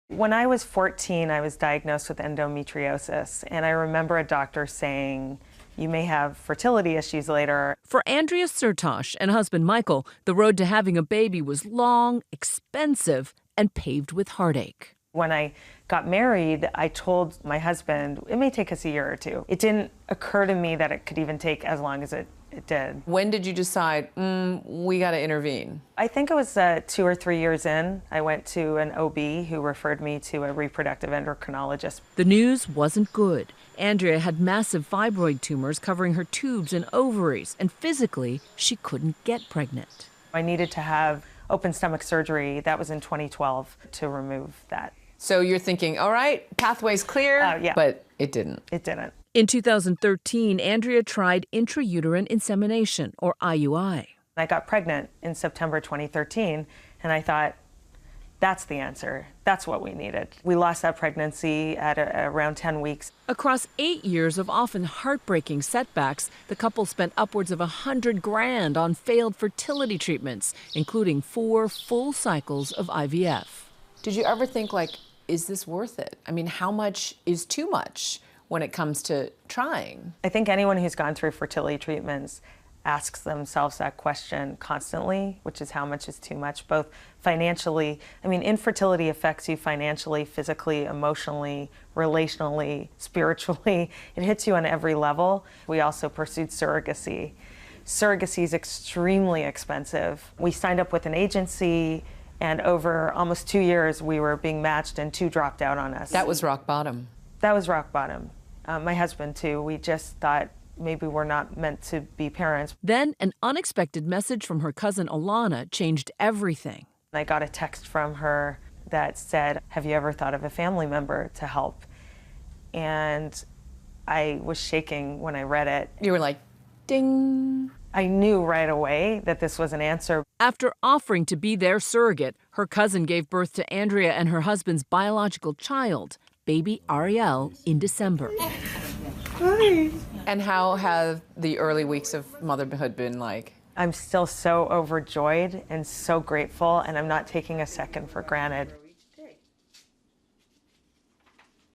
When I was 14, I was diagnosed with endometriosis, and I remember a doctor saying, you may have fertility issues later. For Andrea Sertosh and husband Michael, the road to having a baby was long, expensive, and paved with heartache. When I got married, I told my husband, it may take us a year or two. It didn't occur to me that it could even take as long as it did. When did you decide, we got to intervene? I think it was 2 or 3 years in. I went to an OB who referred me to a reproductive endocrinologist. The news wasn't good. Andrea had massive fibroid tumors covering her tubes and ovaries, and physically, she couldn't get pregnant. I needed to have open stomach surgery. That was in 2012 to remove that. So you're thinking, all right, pathway's clear, yeah. But it didn't. It didn't. In 2013, Andrea tried intrauterine insemination, or IUI. I got pregnant in September 2013, and I thought, that's the answer. That's what we needed. We lost that pregnancy at around 10 weeks. Across 8 years of often heartbreaking setbacks, the couple spent upwards of $100,000 on failed fertility treatments, including 4 full cycles of IVF. Did you ever think, like, is this worth it? I mean, how much is too much when it comes to trying? I think anyone who's gone through fertility treatments asks themselves that question constantly, which is how much is too much, both financially. I mean, infertility affects you financially, physically, emotionally, relationally, spiritually. It hits you on every level. We also pursued surrogacy. Surrogacy is extremely expensive. We signed up with an agency, and over almost 2 years, we were being matched, and 2 dropped out on us. That was rock bottom. That was rock bottom. My husband, too. We just thought maybe we're not meant to be parents. Then an unexpected message from her cousin Alana changed everything. I got a text from her that said, have you ever thought of a family member to help? And I was shaking when I read it. You were like, ding. I knew right away that this was an answer. After offering to be their surrogate, her cousin gave birth to Andrea and her husband's biological child, baby Ariel, in December. Hi. And how have the early weeks of motherhood been like? I'm still so overjoyed and so grateful, and I'm not taking a second for granted.